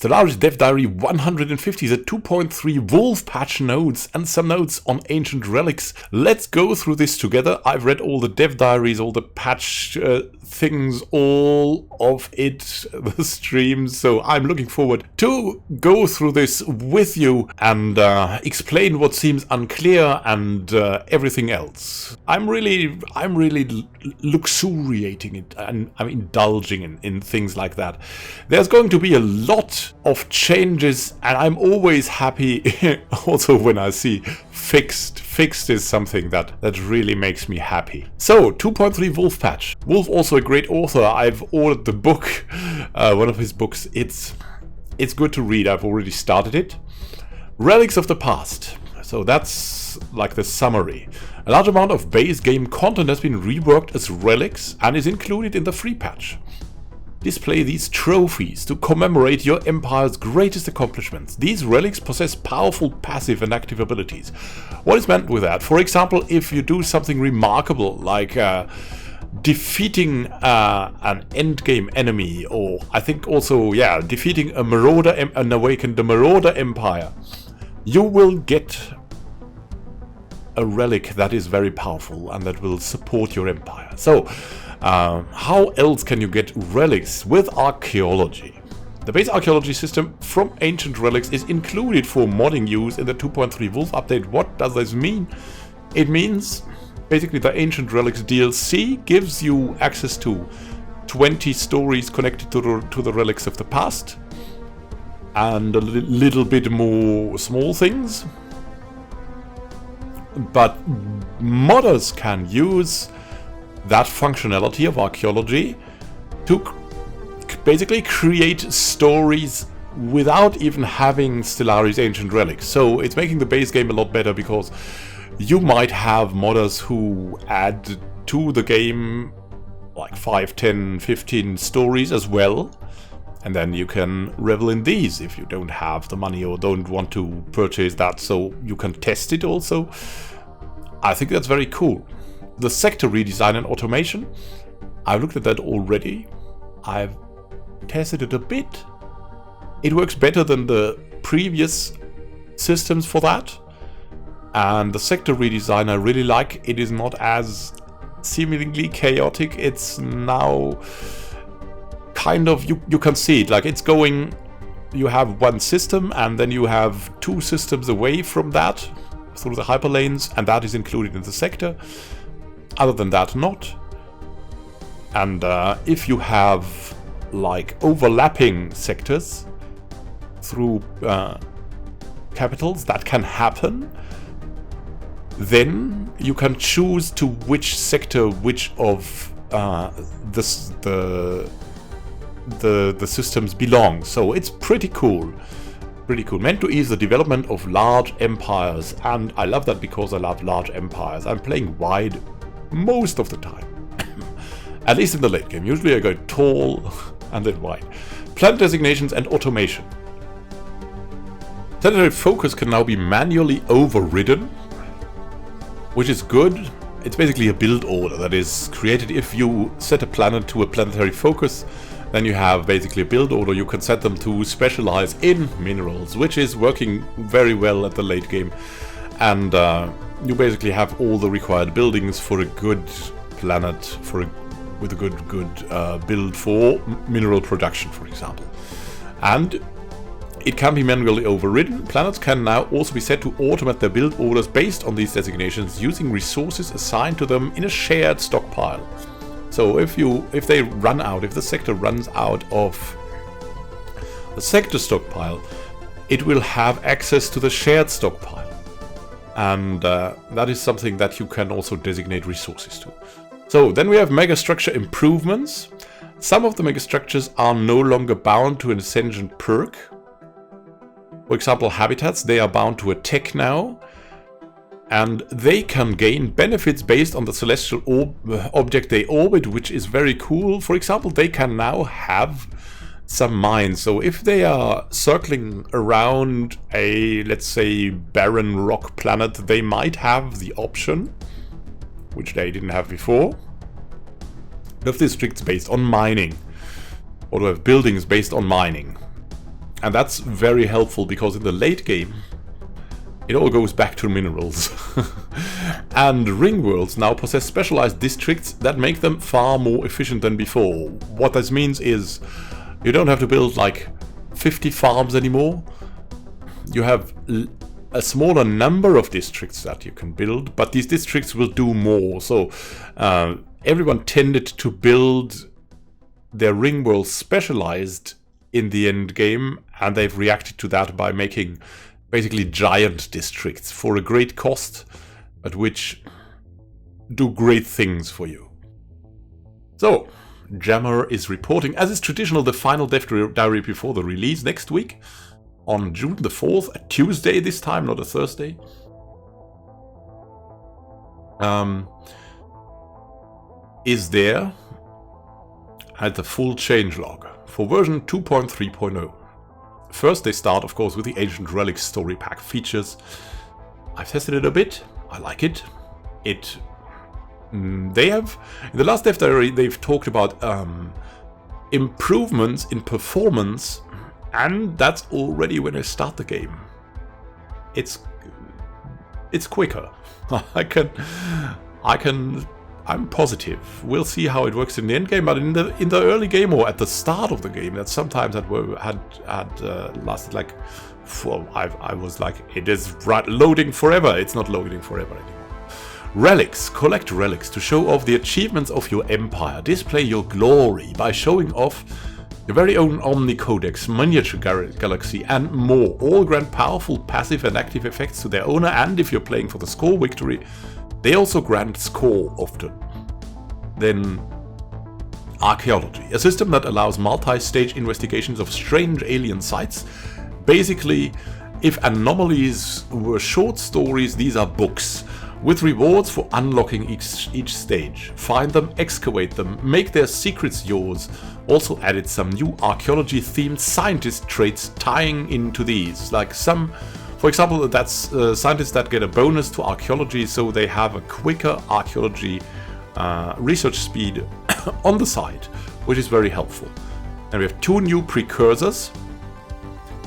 Stellaris Dev Diary 150, the 2.3 Wolfe patch notes and some notes on ancient relics. Let's go through this together. I've read all the dev diaries, all the patch things, all of it, the streams, so I'm looking forward to go through this with you and explain what seems unclear and everything else. I'm really luxuriating it, and I'm indulging in things like that. There's going to be a lot of changes, and I'm always happy also when I see fixed. Fixed is something that really makes me happy. So, 2.3 Wolfe patch. Wolfe, also a great author. I've ordered the book, one of his books. It's good to read. I've already started it. Relics of the past. So that's like the summary. A large amount of base game content has been reworked as relics and is included in the free patch. Display these trophies to commemorate your empire's greatest accomplishments. These relics possess powerful passive and active abilities. What is meant with that? For example, if you do something remarkable like defeating an endgame enemy, or I think also, defeating a marauder and awaken the marauder empire, you will get a relic that is very powerful and that will support your empire. So, how else can you get relics? With Archaeology. The base Archaeology system from ancient relics is included for modding use in the 2.3 Wolfe update. What does this mean? It means basically the ancient relics DLC gives you access to 20 stories connected to the relics of the past and a little bit more small things. But modders can use that functionality of Archaeology to basically create stories without even having Stellaris Ancient Relics. So it's making the base game a lot better, because you might have modders who add to the game like 5, 10, 15 stories as well. And then you can revel in these if you don't have the money or don't want to purchase that, so you can test it also. I think that's very cool. The sector redesign and automation, I've looked at that already. I've tested it a bit. It works better than the previous systems for that. And the sector redesign I really like. It is not as seemingly chaotic. It's now kind of, you can see it, like it's going, you have one system and then you have 2 systems away from that through the hyperlanes, and that is included in the sector. Other than that, not. And if you have like overlapping sectors through capitals, that can happen. Then you can choose to which sector which of the systems belong. So it's pretty cool. Pretty cool. Meant to ease the development of large empires, and I love that because I love large empires. I'm playing wide most of the time. At least in the late game. Usually I go tall and then wide. Planet designations and automation. Planetary focus can now be manually overridden, which is good. It's basically a build order that is created if you set a planet to a planetary focus. Then you have basically a build order. You can set them to specialize in minerals, which is working very well at the late game. And you basically have all the required buildings for a good planet, with a good build for mineral production, for example. And it can be manually overridden. Planets can now also be set to automate their build orders based on these designations, using resources assigned to them in a shared stockpile. So if the sector runs out of the sector stockpile, it will have access to the shared stockpile. And that is something that you can also designate resources to. So then we have megastructure improvements. Some of the megastructures are no longer bound to an ascension perk. For example, habitats, they are bound to a tech now. And they can gain benefits based on the celestial object they orbit, which is very cool. For example, they can now have some mines. So if they are circling around a, let's say, barren rock planet, they might have the option, which they didn't have before, of districts based on mining, or to have buildings based on mining. And that's very helpful because in the late game, it all goes back to minerals. And ring worlds now possess specialized districts that make them far more efficient than before. What this means is you don't have to build like 50 farms anymore. You have a smaller number of districts that you can build, but these districts will do more. So everyone tended to build their ring world specialized in the end game, and they've reacted to that by making basically giant districts for a great cost, but which do great things for you. So, Jammer is reporting, as is traditional, the final dev diary before the release next week, on June the 4th, a Tuesday this time, not a Thursday. Is there at the full changelog for version 2.3.0. First they start, of course, with the Ancient Relics story pack features. I've tested it a bit. I like it. They have, in the last dev diary, they've talked about improvements in performance, and that's already when I start the game. It's quicker. I'm positive. We'll see how it works in the end game, but in the early game or at the start of the game, that sometimes had lasted like, I was like, it is loading forever. It's not loading forever anymore. Relics. Collect relics to show off the achievements of your empire. Display your glory by showing off your very own Omni Codex, Miniature Galaxy, and more. All grant powerful passive and active effects to their owner, and if you're playing for the score victory, they also grant score often. Then Archaeology, a system that allows multi-stage investigations of strange alien sites. Basically, if anomalies were short stories, these are books, with rewards for unlocking each stage. Find them, excavate them, make their secrets yours. Also added some new archaeology-themed scientist traits tying into these, like some... For example, that's scientists that get a bonus to archaeology, so they have a quicker archaeology research speed on the side, which is very helpful. And we have 2 new precursors.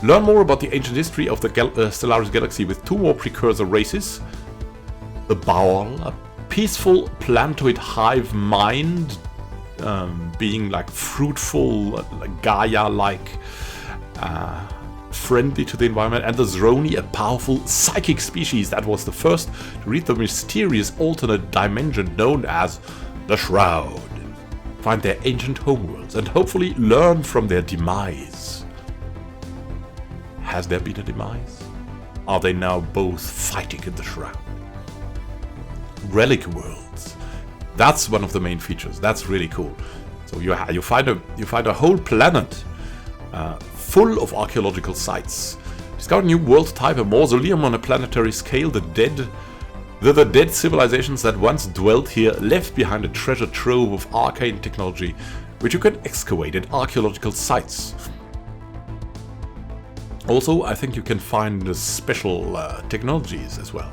Learn more about the ancient history of the Stellaris galaxy with 2 more precursor races. The Baal, a peaceful plantoid hive mind, being like fruitful, Gaia-like, friendly to the environment, and the Zroni, a powerful psychic species that was the first to read the mysterious alternate dimension known as the Shroud. Find their ancient homeworlds and hopefully learn from their demise. Has there been a demise? Are they now both fighting in the Shroud? Relic Worlds. That's one of the main features. That's really cool. So you find a whole planet full of archaeological sites. Discover a new world type, a mausoleum on a planetary scale, the dead civilizations that once dwelt here left behind a treasure trove of arcane technology, which you can excavate at archaeological sites. Also, I think you can find special technologies as well.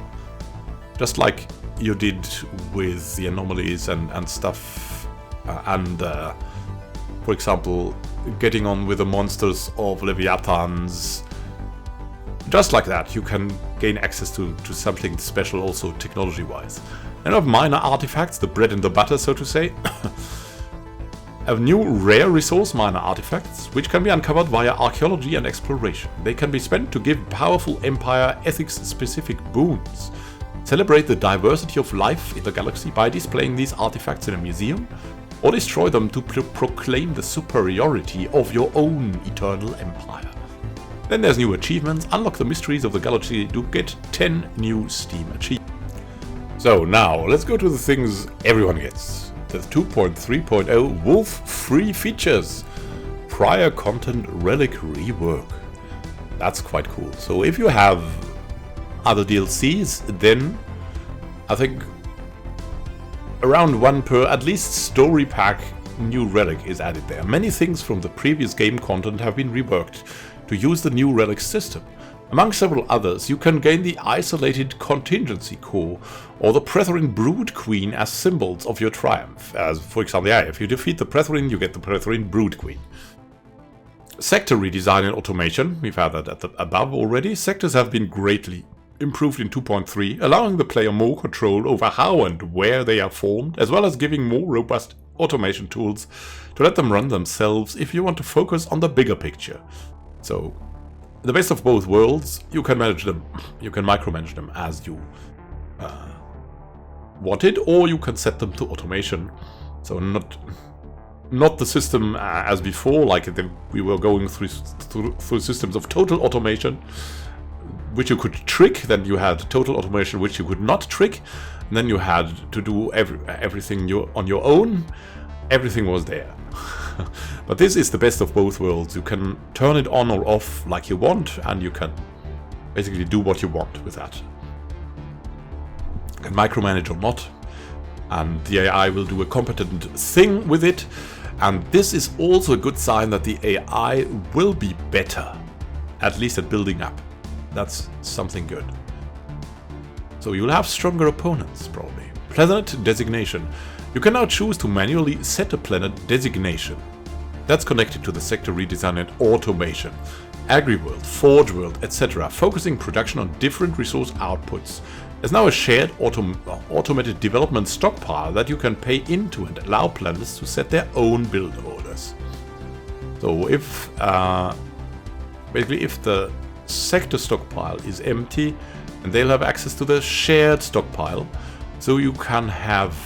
Just like you did with the anomalies and stuff, for example, getting on with the monsters of Leviathans. Just like that, you can gain access to something special also technology-wise. And of minor artifacts, the bread and the butter, so to say. A new rare resource, minor artifacts, which can be uncovered via archaeology and exploration. They can be spent to give powerful empire ethics-specific boons. Celebrate the diversity of life in the galaxy by displaying these artifacts in a museum, or destroy them to proclaim the superiority of your own eternal empire. Then there's new achievements. Unlock the mysteries of the galaxy to get 10 new Steam achievements. So now, let's go to the things everyone gets. The 2.3.0 Wolfe free features. Prior content relic rework. That's quite cool. So if you have other DLCs, then I think around 1 per at least story pack new relic is added there. Many things from the previous game content have been reworked to use the new relic system. Among several others, you can gain the isolated contingency core or the Pretherin Brood Queen as symbols of your triumph. As for example, if you defeat the Pretherin, you get the Pretherin Brood Queen. Sector redesign and automation, we've had that at the above already. Sectors have been greatly improved in 2.3, allowing the player more control over how and where they are formed, as well as giving more robust automation tools to let them run themselves if you want to focus on the bigger picture. So, the best of both worlds, you can manage them, you can micromanage them as you want it, or you can set them to automation. So not the system as before, like we were going through systems of total automation, which you could trick. Then you had total automation, which you could not trick. And then you had to do everything on your own. Everything was there. But this is the best of both worlds. You can turn it on or off like you want, and you can basically do what you want with that. You can micromanage or not, and the AI will do a competent thing with it. And this is also a good sign that the AI will be better, at least at building up. That's something good. So you'll have stronger opponents, probably. Planet designation. You can now choose to manually set a planet designation. That's connected to the sector redesign and automation. Agri-world, Forge world, etc. Focusing production on different resource outputs. There's now a shared automated development stockpile that you can pay into and allow planets to set their own build orders. So if basically if the sector stockpile is empty, and they'll have access to the shared stockpile, so you can have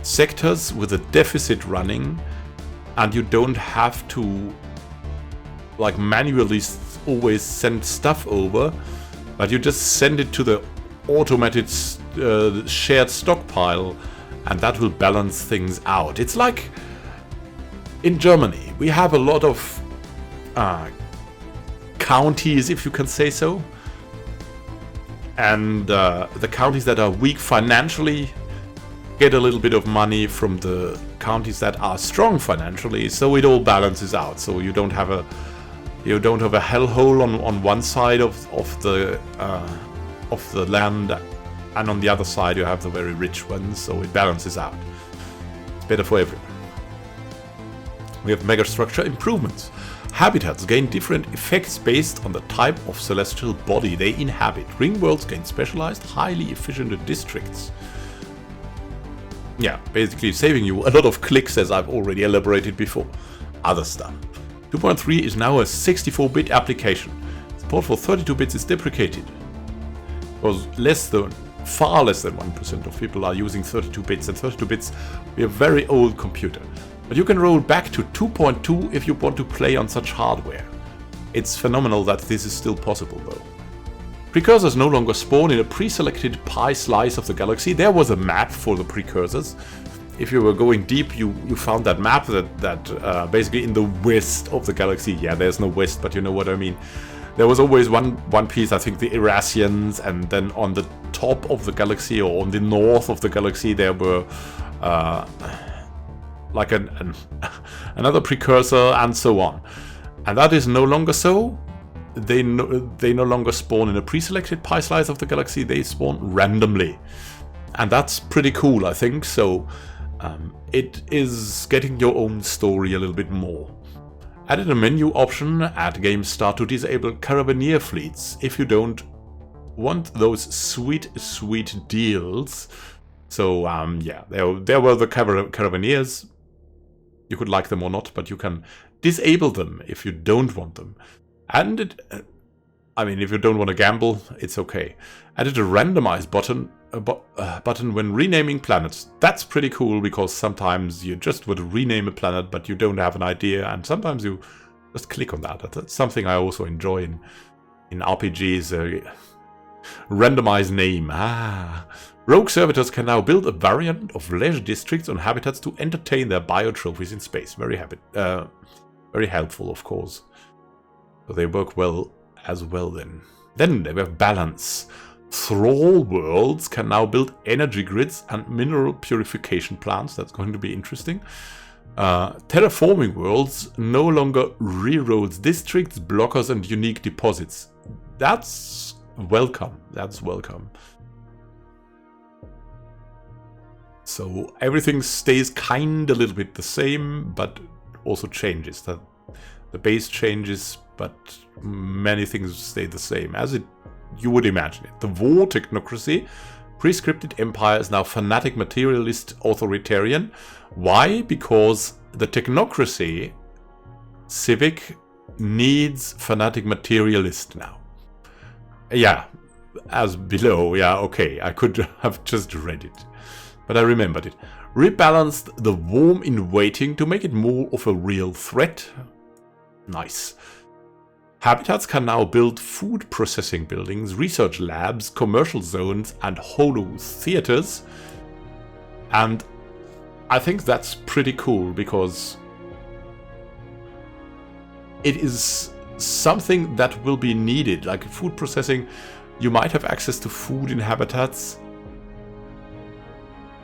sectors with a deficit running, and you don't have to like manually always send stuff over, but you just send it to the automated shared stockpile, and that will balance things out. It's like in Germany, we have a lot of counties, if you can say so, and the counties that are weak financially get a little bit of money from the counties that are strong financially, so it all balances out. So you don't have a hellhole on one side of the land, and on the other side you have the very rich ones, so it balances out. It's better for everyone. We have megastructure improvements. Habitats gain different effects based on the type of celestial body they inhabit. Ring worlds gain specialized, highly efficient districts. Yeah, basically saving you a lot of clicks, as I've already elaborated before. Other stuff. 2.3 is now a 64-bit application. Support for 32 bits is deprecated. Because far less than 1% of people are using 32 bits, and 32 bits is a very old computer. But you can roll back to 2.2 if you want to play on such hardware. It's phenomenal that this is still possible, though. Precursors no longer spawn in a pre-selected pie slice of the galaxy. There was a map for the Precursors. If you were going deep, you found that map that basically in the west of the galaxy. Yeah, there's no west, but you know what I mean. There was always one piece, I think the Irasians, and then on the top of the galaxy or on the north of the galaxy there were like another precursor and so on. And that is no longer so. They no longer spawn in a pre-selected pie slice of the galaxy, they spawn randomly. And that's pretty cool, I think, so it is getting your own story a little bit more. Added a menu option at game start to disable Carabinier fleets if you don't want those sweet deals. So yeah, there were the Carabiniers. You could like them or not, but you can disable them if you don't want them. And I mean, if you don't want to gamble, it's okay. Added a randomize button when renaming planets. That's pretty cool, because sometimes you just want to rename a planet, but you don't have an idea, and sometimes you just click on that. That's something I also enjoy in RPGs. Randomize name. Rogue servitors can now build a variant of leisure districts on habitats to entertain their biotrophies in space. Very helpful, of course. So they work well as well then. Then we have balance. Thrall worlds can now build energy grids and mineral purification plants. That's going to be interesting. Terraforming worlds no longer rerolls districts, blockers, and unique deposits. That's welcome. That's welcome. So everything stays kind of a little bit the same, but also changes. The base changes, but many things stay the same, as you would imagine it. The war technocracy, prescripted empire, is now fanatic materialist authoritarian. Why? Because the technocracy civic needs fanatic materialist now. Yeah, as below. Yeah, okay, I could have just read it, but I remembered it. Rebalanced the warm in waiting to make it more of a real threat. Nice. Habitats can now build food processing buildings, research labs, commercial zones, and holo theaters. And I think that's pretty cool because it is something that will be needed. Like food processing, you might have access to food in habitats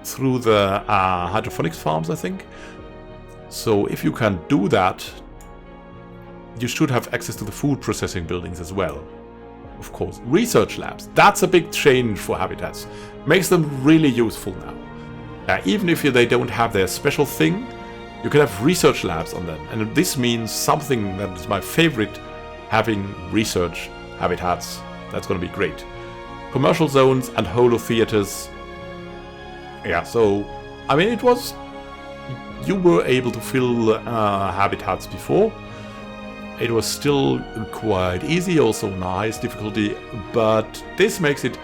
through the hydroponics farms, I think. So if you can do that, you should have access to the food processing buildings as well. Of course, research labs. That's a big change for habitats. Makes them really useful now. Even if they don't have their special thing, you can have research labs on them. And this means something that is my favorite, having research habitats. That's going to be great. Commercial zones and holo theaters. Yeah, so, I mean, it was... You were able to fill habitats before. It was still quite easy, also nice difficulty, but this makes it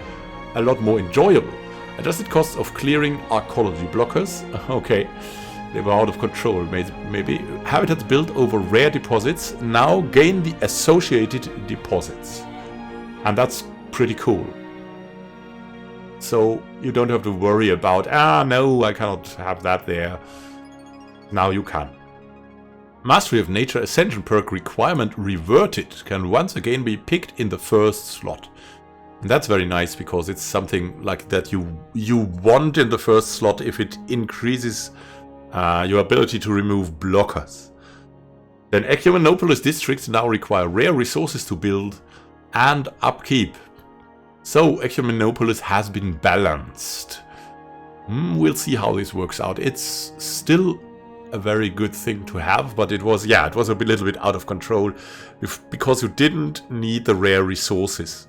a lot more enjoyable. Adjusted costs of clearing archaeology blockers. Okay, they were out of control, maybe. Habitats built over rare deposits now gain the associated deposits. And that's pretty cool. So you don't have to worry about, no, I cannot have that there. Now you can. Mastery of Nature Ascension perk requirement reverted can once again be picked in the first slot. And that's very nice because it's something like that you want in the first slot if it increases your ability to remove blockers. Then Ecumenopolis districts now require rare resources to build and upkeep. So Ecumenopolis has been balanced. We'll see how this works out. It's still a very good thing to have, but it was a little bit out of control because you didn't need the rare resources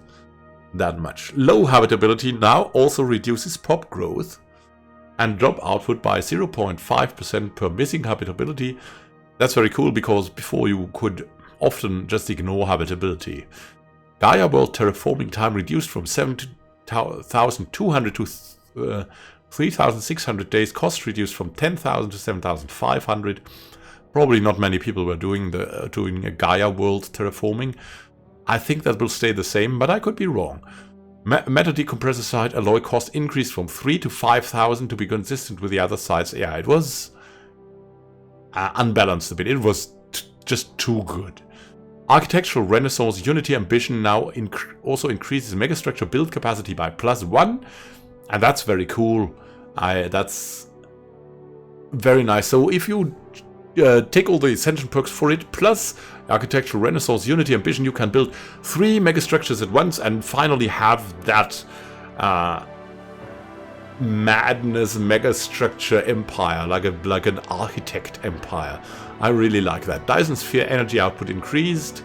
that much. Low habitability now also reduces pop growth and drop output by 0.5% per missing habitability. That's very cool because before you could often just ignore habitability. Gaia World terraforming time reduced from 7,200 to 3,600 days. Cost reduced from 10,000 to 7,500. Probably not many people were doing a Gaia World terraforming. I think that will stay the same, but I could be wrong. Metal decompressor site alloy cost increased from 3 to 5,000 to be consistent with the other sites. Yeah, it was unbalanced a bit. It was just too good. Architectural Renaissance Unity Ambition now also increases megastructure build capacity by +1. And that's very cool. That's very nice. So if you take all the Ascension perks for it, plus Architectural Renaissance Unity Ambition, you can build 3 megastructures at once and finally have that madness megastructure empire, like an architect empire. I really like that. Dyson Sphere energy output increased.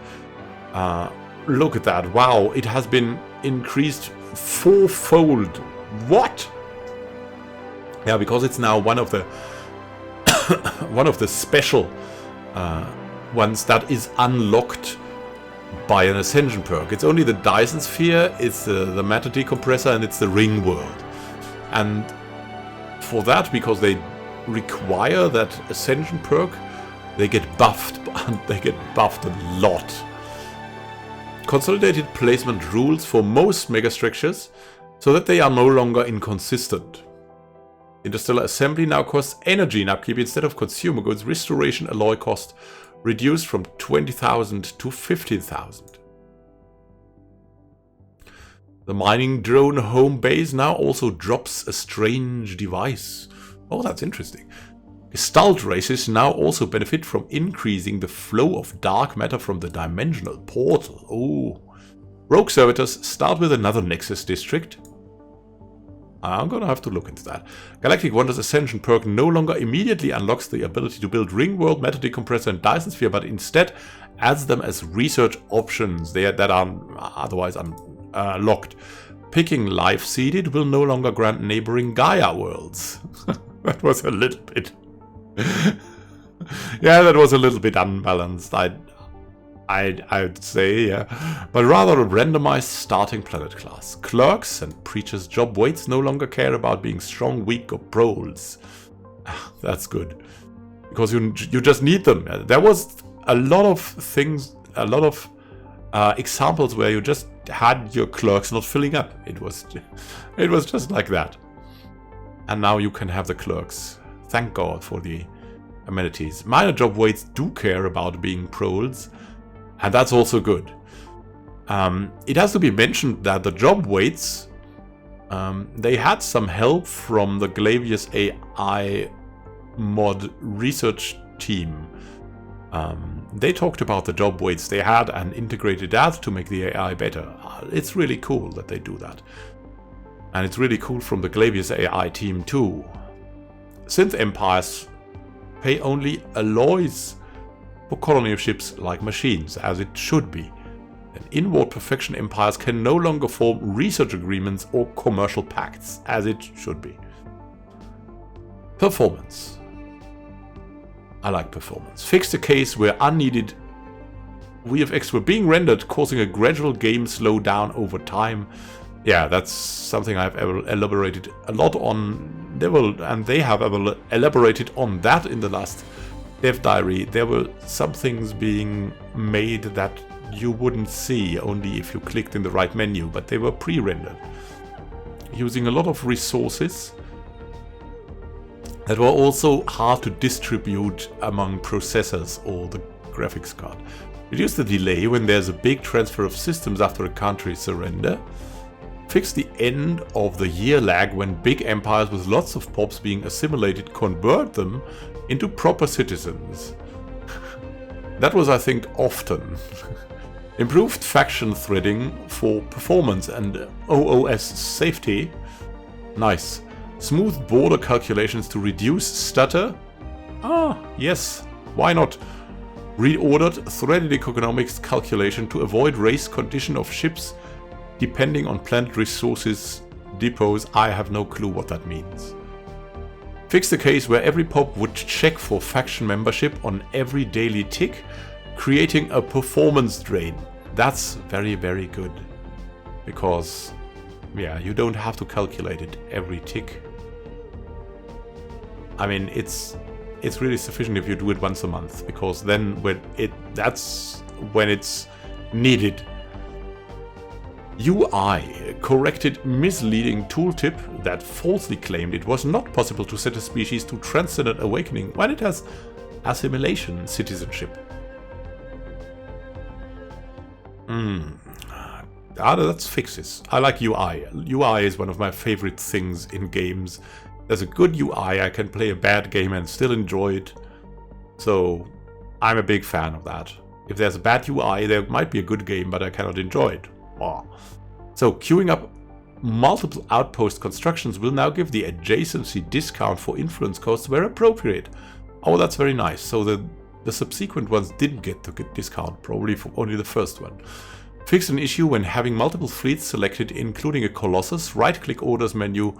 Look at that. Wow, it has been increased 4-fold. What? Yeah, because it's now one of the special ones that is unlocked by an Ascension perk. It's only the Dyson Sphere, it's the Matter Decompressor, and it's the Ring World. And for that, because they require that Ascension perk, they get buffed, and they get buffed a lot. Consolidated placement rules for most megastructures, so that they are no longer inconsistent. Interstellar Assembly now costs energy in upkeep instead of consumer goods. Restoration alloy cost reduced from 20,000 to 15,000. The mining drone home base now also drops a strange device. Oh, that's interesting. Gestalt races now also benefit from increasing the flow of dark matter from the dimensional portal. Oh. Rogue servitors start with another Nexus district. I'm gonna have to look into that. Galactic Wonders Ascension perk no longer immediately unlocks the ability to build Ring World, Matter Decompressor, and Dyson Sphere, but instead adds them as research options that are otherwise unlocked. Picking Life Seeded will no longer grant neighboring Gaia worlds. That was a little bit... yeah, that was a little bit unbalanced, I'd say, yeah. But rather a randomized starting planet class. Clerks and preachers' job weights no longer care about being strong, weak, or proles. That's good. Because you just need them. There was a lot of things, a lot of examples where you just had your clerks not filling up. It was just like that. And now you can have the clerks. Thank God for the amenities. Minor job weights do care about being proles. And that's also good. It has to be mentioned that the job weights, they had some help from the Glavius AI mod research team. They talked about the job weights they had and integrated that to make the AI better. It's really cool that they do that. And it's really cool from the Glavius AI team too. Synth empires pay only alloys for colony of ships like machines, as it should be. And inward perfection empires can no longer form research agreements or commercial pacts, as it should be. Performance. I like performance. Fixed a case where unneeded VFX were being rendered, causing a gradual game slowdown over time. Yeah, that's something I've elaborated a lot on. They have elaborated on that in the last dev diary. There were some things being made that you wouldn't see only if you clicked in the right menu, but they were pre-rendered. Using a lot of resources that were also hard to distribute among processors or the graphics card. Reduce the delay when there's a big transfer of systems after a country surrender. Fix the end of the year lag when big empires with lots of pops being assimilated convert them into proper citizens. That was, I think, often. Improved faction threading for performance and OOS safety. Nice. Smooth border calculations to reduce stutter. Ah, yes. Why not? Reordered threaded economics calculation to avoid race condition of ships depending on planet resources depots. I have no clue what that means. Fix the case where every pop would check for faction membership on every daily tick, creating a performance drain. That's very, very good. Because, yeah, you don't have to calculate it every tick. I mean, it's really sufficient if you do it once a month, because then that's when it's needed. UI corrected misleading tooltip that falsely claimed it was not possible to set a species to transcendent awakening when it has assimilation citizenship. That's fixes. I like UI. UI is one of my favorite things in games. There's a good UI, I can play a bad game and still enjoy it. So I'm a big fan of that. If there's a bad UI, there might be a good game, but I cannot enjoy it. Oh. So queuing up multiple outpost constructions will now give the adjacency discount for influence costs where appropriate. Oh, that's very nice. So the subsequent ones didn't get the discount, probably for only the first one. Fix an issue when having multiple fleets selected, including a Colossus. Right-click orders menu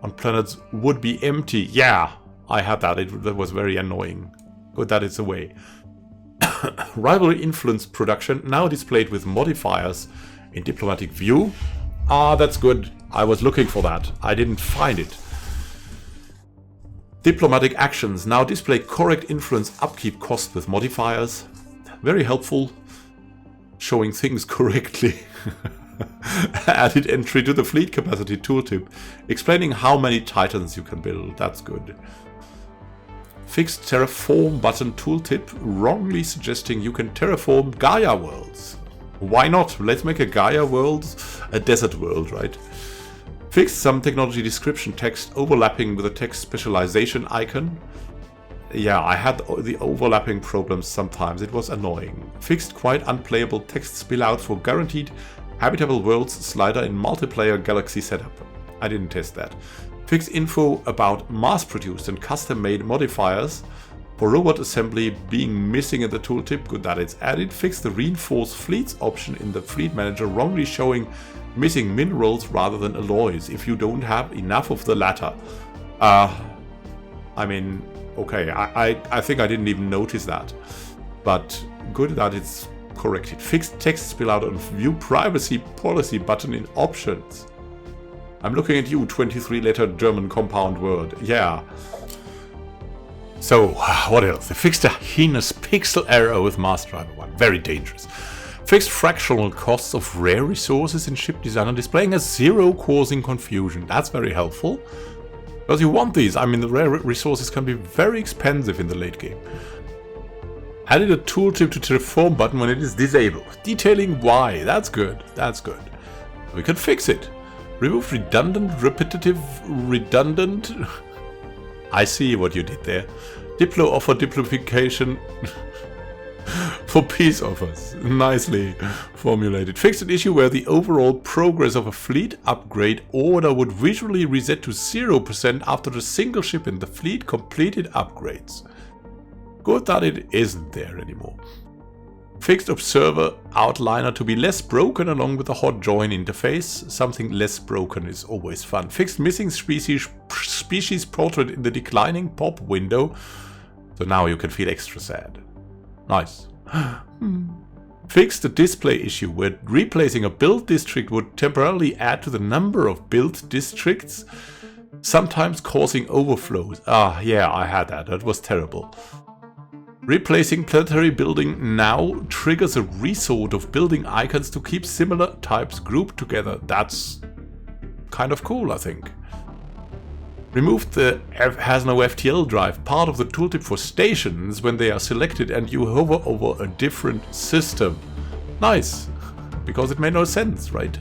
on planets would be empty. Yeah, I had that. That was very annoying. Good that it's away. Rivalry influence production now displayed with modifiers in diplomatic view. Ah, that's good. I was looking for that. I didn't find it. Diplomatic actions now display correct influence upkeep cost with modifiers. Very helpful. Showing things correctly. Added entry to the fleet capacity tooltip, explaining how many titans you can build. That's good. Fixed terraform button tooltip, wrongly suggesting you can terraform Gaia worlds. Why not? Let's make a Gaia world a desert world, right? Fixed some technology description text overlapping with the text specialization icon. Yeah, I had the overlapping problems sometimes. It was annoying. Fixed quite unplayable text spill out for guaranteed habitable worlds slider in multiplayer galaxy setup. I didn't test that. Fixed info about mass-produced and custom-made modifiers for robot assembly being missing in the tooltip. Good that it's added. Fixed the reinforced fleets option in the fleet manager, wrongly showing missing minerals rather than alloys if you don't have enough of the latter. I mean, okay, I think I didn't even notice that. But good that it's corrected. Fixed text spill out on view privacy policy button in options. I'm looking at you, 23-letter German compound word. Yeah. So, what else? They fixed a heinous pixel error with Mass Driver 1. Very dangerous. Fixed fractional costs of rare resources in ship design and displaying as 0, causing confusion. That's very helpful. Because you want these. I mean, the rare resources can be very expensive in the late game. Added a tooltip to transform button when it is disabled. Detailing why. That's good. That's good. We could fix it. Remove redundant. I see what you did there. Diplo offer diplication for peace offers. Nicely formulated. Fixed an issue where the overall progress of a fleet upgrade order would visually reset to 0% after a single ship in the fleet completed upgrades. Good that it isn't there anymore. Fixed observer outliner to be less broken along with the hot join interface. Something less broken is always fun. Fixed missing species portrait in the declining pop window. So now you can feel extra sad. Nice. Fixed the display issue where replacing a build district would temporarily add to the number of build districts, sometimes causing overflows. Ah, yeah, I had that. That was terrible. Replacing planetary building now triggers a resort of building icons to keep similar types grouped together. That's kind of cool, I think. Removed the has no FTL drive, part of the tooltip for stations when they are selected and you hover over a different system. Nice, because it made no sense, right?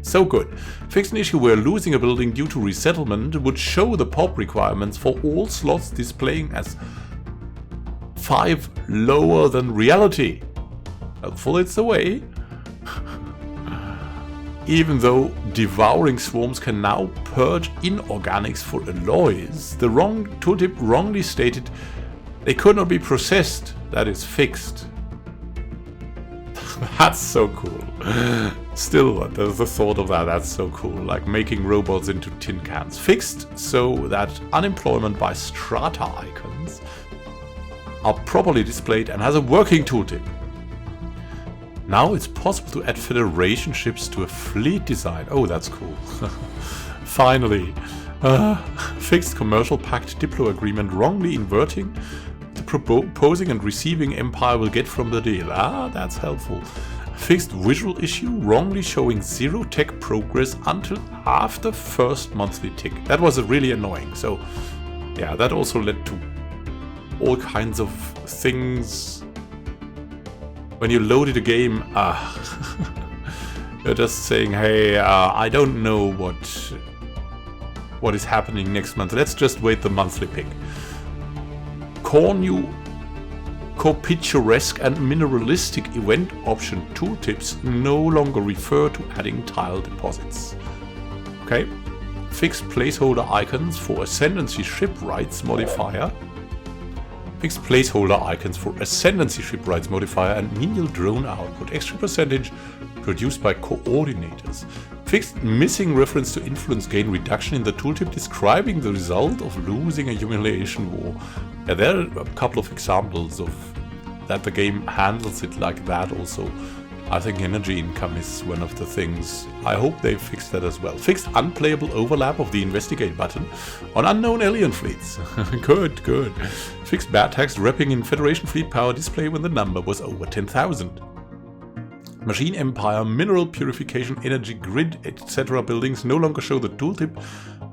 So good. Fixed an issue where losing a building due to resettlement would show the pop requirements for all slots displaying as 5 lower than reality. Helpful it's the way. Even though devouring swarms can now purge inorganics for alloys, the wrong tooltip wrongly stated they could not be processed. That is fixed. That's so cool. Still, there's the thought of that. That's so cool. Like making robots into tin cans. Fixed so that unemployment by strata icons are properly displayed and has a working tooltip. Now it's possible to add Federation ships to a fleet design. Oh, that's cool. Finally. Fixed commercial pact Diplo agreement wrongly inverting the proposing and receiving empire will get from the deal. Ah, that's helpful. Fixed visual issue wrongly showing 0 tech progress until after first monthly tick. That was really annoying. So yeah, that also led to all kinds of things. When you loaded a game, you're just saying, hey, I don't know what is happening next month. Let's just wait the monthly pick. Co-picturesque and mineralistic event option tooltips no longer refer to adding tile deposits. Okay. Fixed placeholder icons for Ascendancy Shipwrights modifier. Fixed placeholder icons for Ascendancy Shipwrights modifier and menial drone output. Extra percentage produced by coordinators. Fixed missing reference to influence gain reduction in the tooltip describing the result of losing a humiliation war. Yeah, there are a couple of examples of that the game handles it like that also. I think energy income is one of the things. I hope they fixed that as well. Fixed unplayable overlap of the investigate button on unknown alien fleets. Good, good. Fixed bad text wrapping in Federation fleet power display when the number was over 10,000. Machine Empire, mineral purification, energy grid, etc. buildings no longer show the tooltip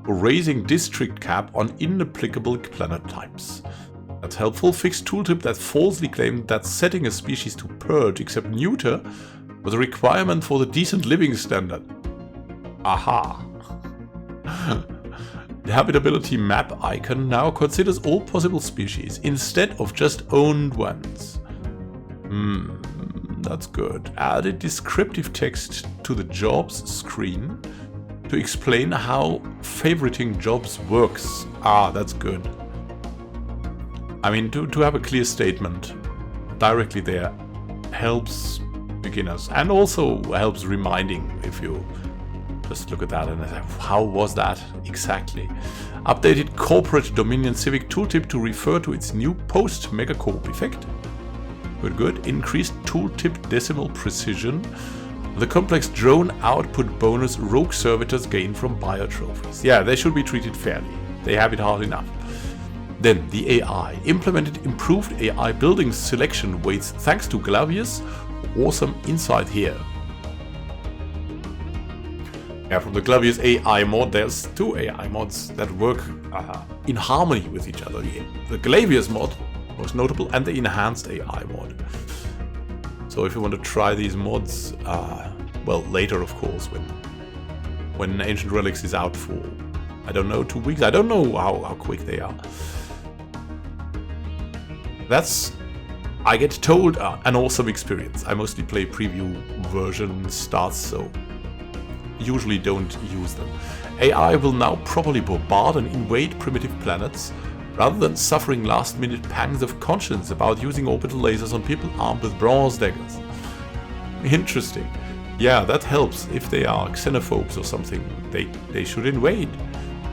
for raising district cap on inapplicable planet types. That's helpful. Fixed tooltip that falsely claimed that setting a species to purge except neuter was a requirement for the decent living standard. Aha. The habitability map icon now considers all possible species instead of just owned ones. That's good. Added descriptive text to the jobs screen. to explain how favoriting jobs works. Ah, that's good. I mean, to have a clear statement directly there helps beginners and also helps reminding if you just look at that and say, how was that exactly? Updated Corporate Dominion Civic Tooltip to refer to its new post-megacorp effect. Good, good. Increased tooltip decimal precision. The complex drone output bonus rogue servitors gain from bio trophies. Yeah, they should be treated fairly. They have it hard enough. Then the AI. Implemented improved AI building selection weights thanks to Glavius. Awesome insight here. Yeah, from the Glavius AI mod, there's two AI mods that work in harmony with each other. The Glavius mod, most notable, and the enhanced AI mod. So if you want to try these mods, well, later of course, when Ancient Relics is out for, I don't know, 2 weeks. I don't know how quick they are. That's, I get told, an awesome experience. I mostly play preview version starts, so usually don't use them. AI will now properly bombard and invade primitive planets, rather than suffering last-minute pangs of conscience about using orbital lasers on people armed with bronze daggers. Interesting. Yeah, that helps. If they are xenophobes or something, they should invade.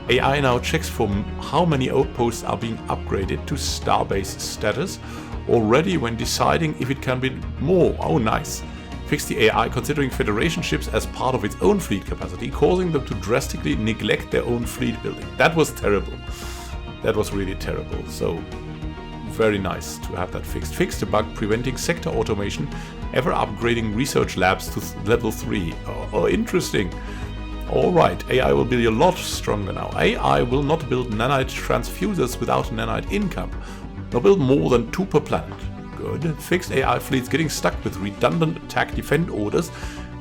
AI now checks for how many outposts are being upgraded to starbase status already when deciding if it can be more. Oh, nice. Fix the AI considering Federation ships as part of its own fleet capacity, causing them to drastically neglect their own fleet building. That was terrible. That was really terrible. So, very nice to have that fixed. Fix the bug preventing sector automation ever upgrading research labs to level 3. Oh, interesting. Alright, AI will be a lot stronger now. AI will not build nanite transfusers without nanite income. Nor build more than 2 per planet. Good. Fixed AI fleets getting stuck with redundant attack defend orders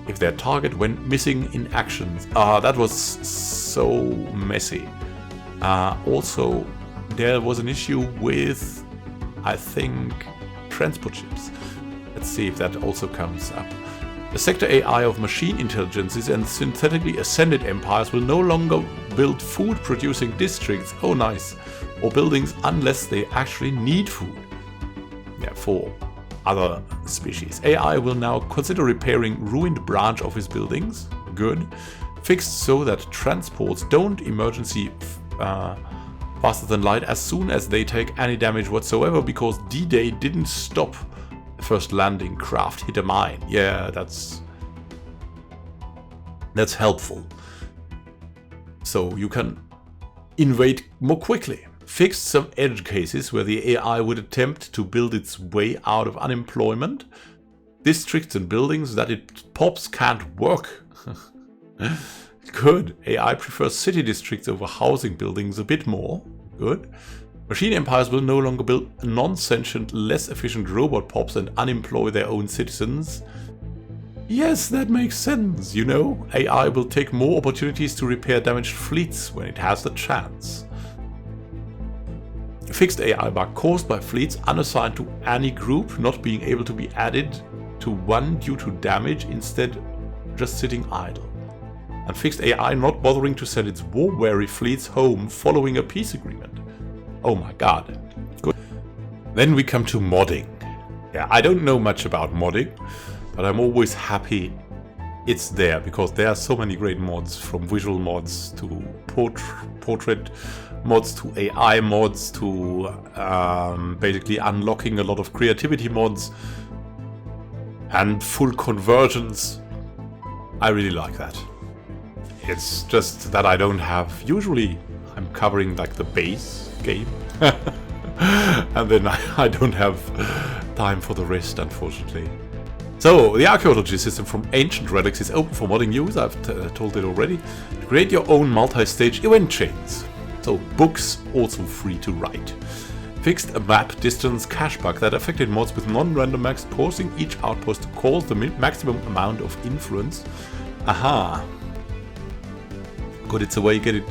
if their target went missing in actions. That was so messy. Also, there was an issue with, I think, transport ships. Let's see if that also comes up. The sector AI of machine intelligences and synthetically ascended empires will no longer build food-producing districts, oh nice, or buildings unless they actually need food. Yeah, for other species. AI will now consider repairing ruined branch office buildings. Good. Fixed so that transports don't emergency faster than light as soon as they take any damage whatsoever because D-Day didn't stop the first landing craft hit a mine. Yeah, that's helpful. So you can invade more quickly. Fixed some edge cases where the AI would attempt to build its way out of unemployment. Districts and buildings that it pops can't work. Good. AI prefers city districts over housing buildings a bit more. Good. Machine empires will no longer build non-sentient, less efficient robot pops and unemploy their own citizens. Yes, that makes sense, you know. AI will take more opportunities to repair damaged fleets when it has the chance. Fixed AI bug caused by fleets unassigned to any group not being able to be added to one due to damage, instead just sitting idle. And fixed AI not bothering to send its war-weary fleets home following a peace agreement. Oh my god. Good. Then we come to modding. Yeah, I don't know much about modding, but I'm always happy it's there because there are so many great mods, from visual mods to portrait mods to AI mods to basically unlocking a lot of creativity mods and full conversions. I really like that. It's just that I don't have, usually I'm covering like the base game and then I don't have time for the rest, unfortunately. So, the Archaeology system from Ancient Relics is open for modding use, I've told it already. Create your own multi-stage event chains. So, books also free to write. Fixed a map distance cache bug that affected mods with non-random max, causing each outpost to cause the maximum amount of influence. Aha. Good, it's a way you get it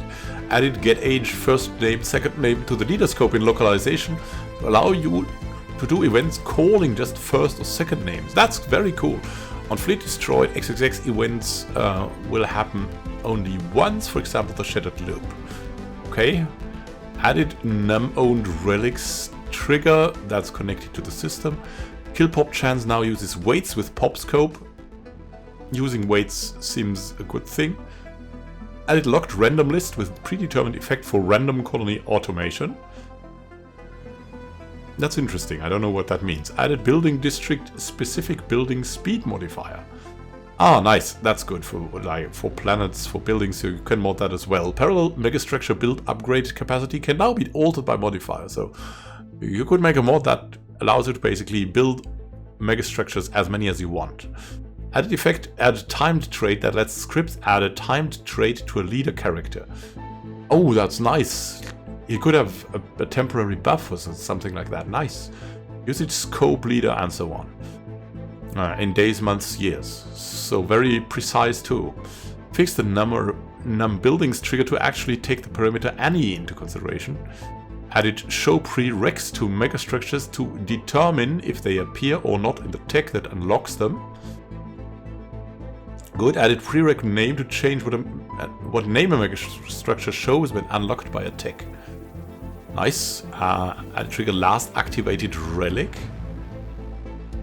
added, get age, first name, second name to the leader scope in localization, to allow you to do events calling just first or second names. That's very cool. On fleet destroyed, XXX events will happen only once, for example the Shattered Loop. Okay. Added NUM-owned Relics trigger that's connected to the system. Kill pop chance now uses weights with pop scope. Using weights seems a good thing. Added locked random list with predetermined effect for random colony automation. That's interesting, I don't know what that means. Added building district specific building speed modifier. Ah, nice, that's good for planets, for buildings, so you can mod that as well. Parallel megastructure build upgrade capacity can now be altered by modifiers, so you could make a mod that allows you to basically build megastructures as many as you want. Added effect, add timed trait that lets scripts add a timed trait to a leader character. Oh, that's nice. You could have a temporary buff or something like that. Nice. Usage, scope, leader, and so on. In days, months, years. So very precise too. Fix the num buildings trigger to actually take the parameter any into consideration. Added show prereqs to megastructures to determine if they appear or not in the tech that unlocks them. Good. Added prereq name to change what name a megastructure shows when unlocked by a tech. Nice. Added trigger last activated relic.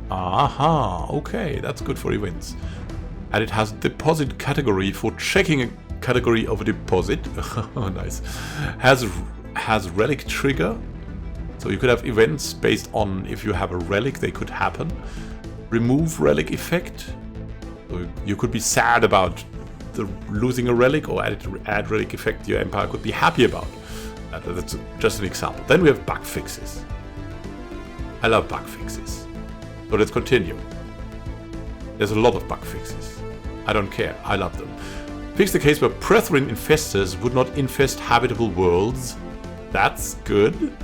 Aha, okay, that's good for events. And it has deposit category for checking a category of a deposit. Oh, nice. Has relic trigger. So you could have events based on if you have a relic, they could happen. Remove relic effect. So you could be sad about losing a relic, or add relic effect your empire could be happy about. That's just an example. Then we have bug fixes. I love bug fixes. So let's continue. There's a lot of bug fixes. I don't care, I love them. Fix the case where Brethren infestors would not infest habitable worlds. That's good.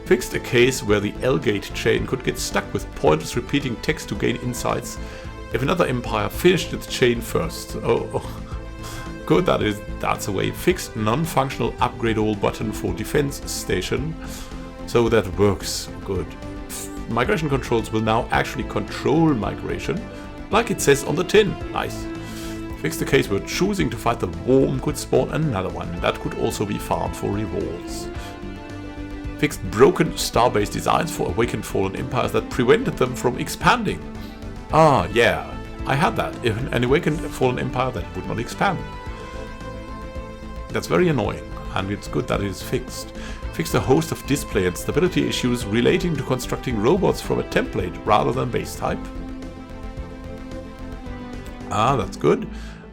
Fixed a case where the L-gate chain could get stuck with pointless repeating text to gain insights if another empire finished its chain first. Oh. Good, that's a way. Fixed non-functional upgrade all button for defense station. So that works. Good. Migration controls will now actually control migration, like it says on the tin. Nice. Fix the case where choosing to fight the worm could spawn another one. That could also be farmed for rewards. Fixed broken star-based designs for awakened fallen empires that prevented them from expanding. Ah, yeah, I had that. If an awakened fallen empire that would not expand. That's very annoying, and it's good that it is fixed. Fixed a host of display and stability issues relating to constructing robots from a template rather than base type. Ah, that's good.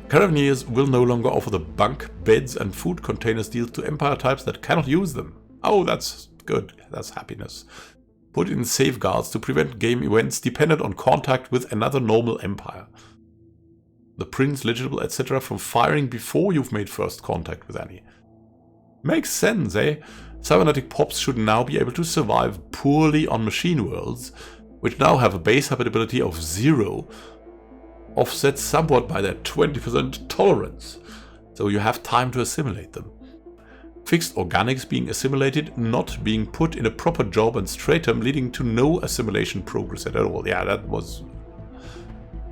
Caravaneers will no longer offer the bunk, beds and food containers deals to empire types that cannot use them. Oh, that's good. That's happiness. Put in safeguards to prevent game events dependent on contact with another normal empire. The prince, legible, etc. from firing before you've made first contact with any. Makes sense, eh? Cybernetic pops should now be able to survive poorly on machine worlds, which now have a base habitability of 0, offset somewhat by their 20% tolerance, so you have time to assimilate them. Fixed organics being assimilated, not being put in a proper job and stratum, leading to no assimilation progress at all. Yeah, that was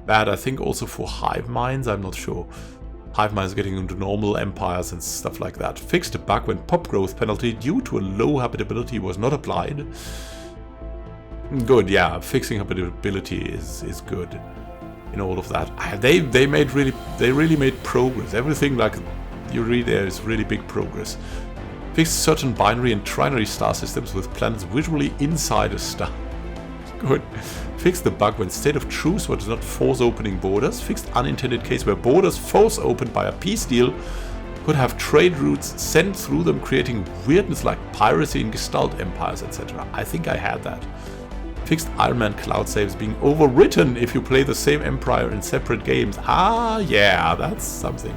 bad, I think also for hive minds, I'm not sure. Hive minds getting into normal empires and stuff like that. Fixed a bug when pop growth penalty due to a low habitability was not applied. Good, yeah, fixing habitability is good in all of that. They really made progress. Everything like you read there is really big progress. Fixed certain binary and trinary star systems with planets visually inside a star. Good. Fixed the bug when state of truce does not force opening borders. Fixed unintended case where borders force opened by a peace deal could have trade routes sent through them, creating weirdness like piracy in Gestalt empires, etc. I think I had that. Fixed Iron Man cloud saves being overwritten if you play the same empire in separate games. Ah, yeah, that's something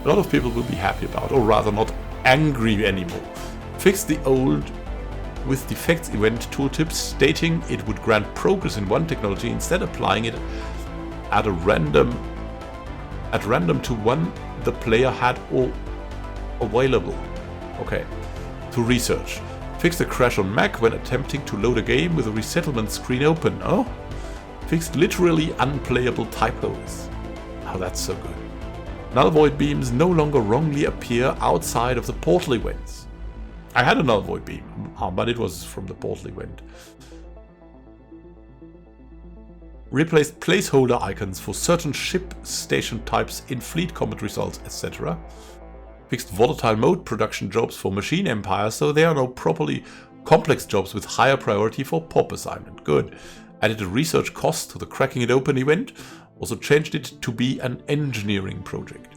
a lot of people will be happy about, or rather not angry anymore. Fixed the old with defects event tooltip stating it would grant progress in one technology, instead applying it at random to one the player had all available. Okay. To research. Fix the crash on Mac when attempting to load a game with a resettlement screen open. Oh? Fixed literally unplayable typos. Oh, that's so good. Null void beams no longer wrongly appear outside of the portal events. I had a null void beam, but it was from the portal event. Replaced placeholder icons for certain ship station types in fleet combat results, etc. Fixed volatile mode production jobs for machine empires, so there are no properly complex jobs with higher priority for pop assignment. Good. Added a research cost to the cracking it open event. Also changed it to be an engineering project.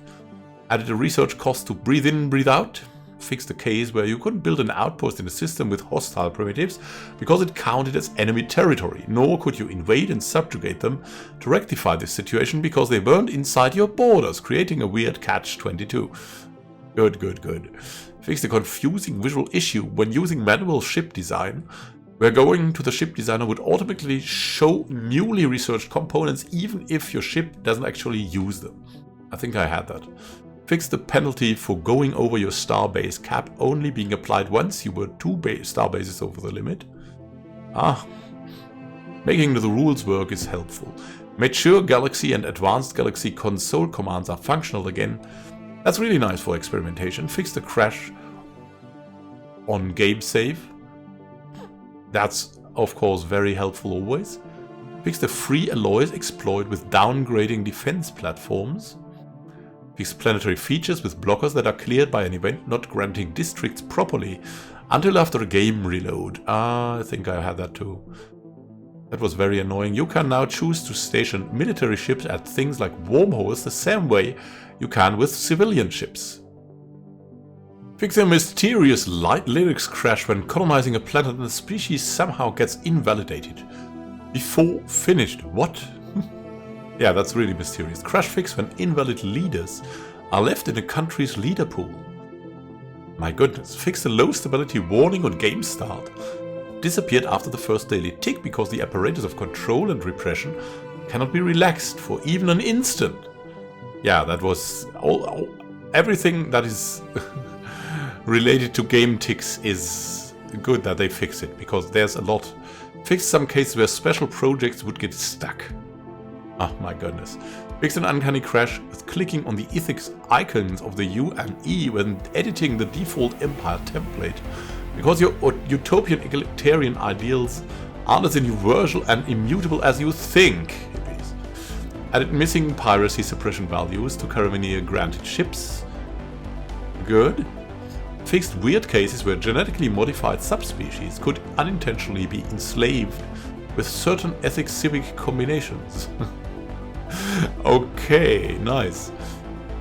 Added a research cost to breathe in, breathe out. Fixed a case where you couldn't build an outpost in a system with hostile primitives because it counted as enemy territory, nor could you invade and subjugate them to rectify this situation because they weren't inside your borders, creating a weird catch-22. Good, good, good. Fixed a confusing visual issue when using manual ship design, where going to the ship designer would automatically show newly researched components even if your ship doesn't actually use them. I think I had that. Fixed the penalty for going over your starbase cap only being applied once you were 2 starbases over the limit. Making the rules work is helpful. Made sure Galaxy and Advanced Galaxy console commands are functional again. That's really nice for experimentation. Fixed the crash on game save. That's, of course, very helpful always. Fix the free alloys exploit with downgrading defense platforms. Fix planetary features with blockers that are cleared by an event not granting districts properly until after a game reload. I think I had that too. That was very annoying. You can now choose to station military ships at things like wormholes the same way you can with civilian ships. Fix a mysterious lyrics crash when colonizing a planet and the species somehow gets invalidated. Before finished. What? Yeah, that's really mysterious. Crash fix when invalid leaders are left in a country's leader pool. My goodness. Fix the low stability warning on game start. Disappeared after the first daily tick because the apparatus of control and repression cannot be relaxed for even an instant. Yeah, that was everything that is related to game ticks is good that they fix it, because there's a lot. Fix some cases where special projects would get stuck. Oh my goodness. Fix an uncanny crash with clicking on the ethics icons of the U and E when editing the default Empire template, because your utopian egalitarian ideals aren't as universal and immutable as you think. Hippies. Added missing piracy suppression values to Carabinier granted ships. Good. Fixed weird cases where genetically modified subspecies could unintentionally be enslaved with certain ethic-civic combinations. Okay, nice.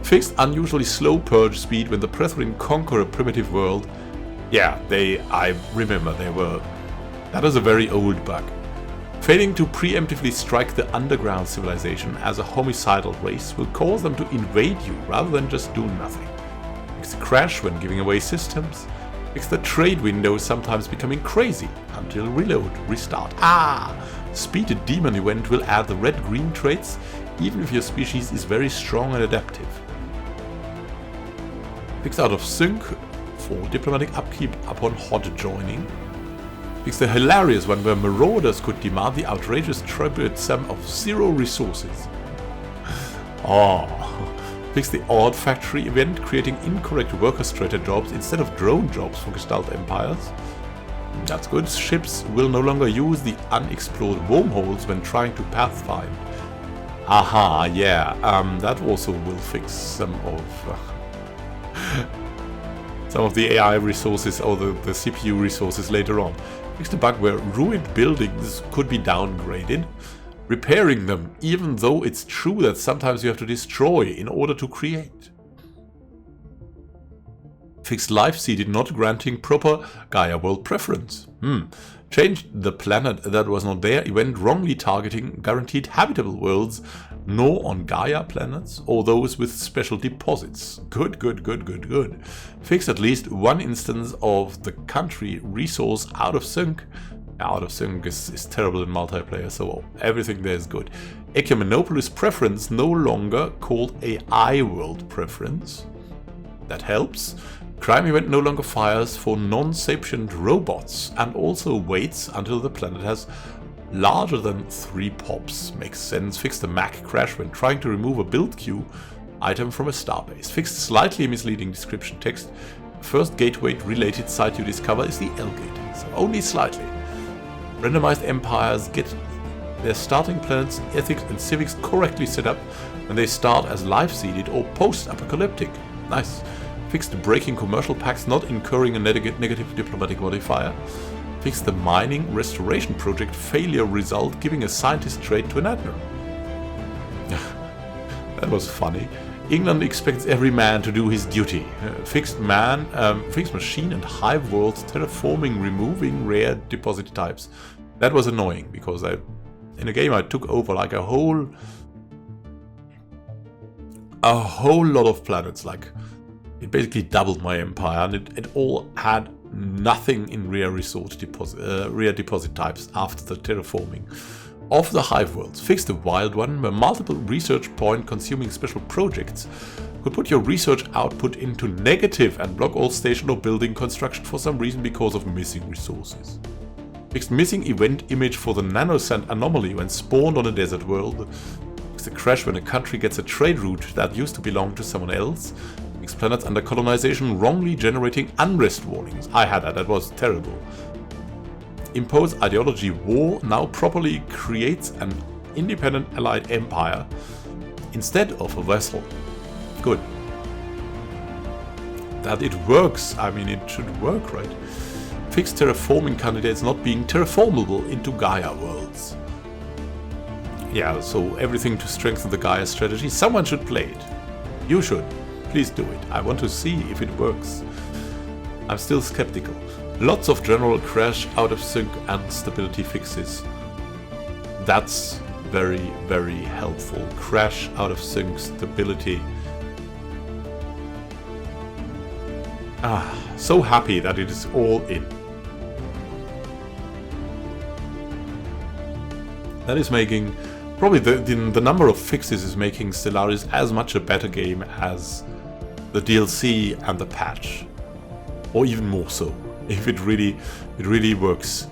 Fixed unusually slow purge speed when the Brethren conquer a primitive world. Yeah, I remember they were. That is a very old bug. Failing to preemptively strike the underground civilization as a homicidal race will cause them to invade you rather than just do nothing. Fix the crash when giving away systems. Fix the trade window sometimes becoming crazy until reload, restart. Speeded demon event will add the red-green traits even if your species is very strong and adaptive. Fix out of sync for diplomatic upkeep upon hot joining. Fix the hilarious one where marauders could demand the outrageous tribute sum of 0 resources. Fix the odd factory event creating incorrect worker-strata jobs instead of drone jobs for Gestalt empires. That's good. Ships will no longer use the unexplored wormholes when trying to pathfind. That also will fix some of the AI resources or the CPU resources later on. Fix the bug where ruined buildings could be downgraded, repairing them even though it's true that sometimes you have to destroy in order to create. Fixed life seeded not granting proper Gaia world preference. Changed the planet that was not there event wrongly targeting guaranteed habitable worlds, nor on Gaia planets or those with special deposits. Good. Fixed at least one instance of the country resource out of sync. Out of sync is terrible in multiplayer, so everything there is good. Ecumenopolis preference no longer called AI world preference. That helps. Crime event no longer fires for non-sapient robots and also waits until the planet has larger than 3 pops. Makes sense. Fix the Mac crash when trying to remove a build queue item from a starbase. Fix slightly misleading description text. First gateway related site you discover is the L gate, so only slightly. Randomized empires get their starting planets, ethics and civics correctly set up when they start as life-seeded or post-apocalyptic. Nice. Fix the breaking commercial pacts not incurring a negative diplomatic modifier. Fix the mining restoration project failure result giving a scientist trait to an admiral. That was funny. England expects every man to do his duty. Fixed machine and hive worlds terraforming, removing rare deposit types. That was annoying because in a game I took over like a whole lot of planets. Like it basically doubled my empire, and it all had nothing in rare deposit types after the terraforming of the hive worlds. Fix the wild one where multiple research point consuming special projects could put your research output into negative and block all station or building construction for some reason because of missing resources. Fix missing event image for the nanosand anomaly when spawned on a desert world. Fix the crash when a country gets a trade route that used to belong to someone else. Fix planets under colonization wrongly generating unrest warnings. I had that was terrible. Impose Archaeology war now properly creates an independent allied empire instead of a vassal. Good. That it works. I mean, it should work, right? Fix terraforming candidates not being terraformable into Gaia worlds. Yeah, so everything to strengthen the Gaia strategy. Someone should play it. You should. Please do it. I want to see if it works. I'm still skeptical. Lots of general crash, out of sync and stability fixes. That's very, very helpful. Crash, out of sync, stability. So happy that it is all in. That is making, probably the number of fixes is making Stellaris as much a better game as the DLC and the patch. Or even more so. If it really works.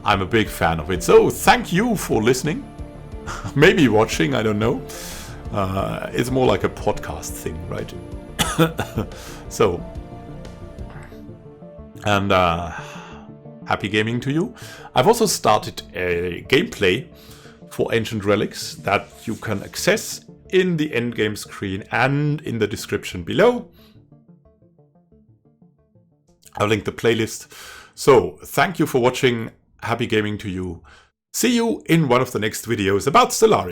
I'm a big fan of it. So thank you for listening. Maybe watching, I don't know. It's more like a podcast thing, right? So, and happy gaming to you. I've also started a gameplay for Ancient Relics that you can access in the endgame screen and in the description below. I'll link the playlist. So, thank you for watching. Happy gaming to you. See you in one of the next videos about Stellaris.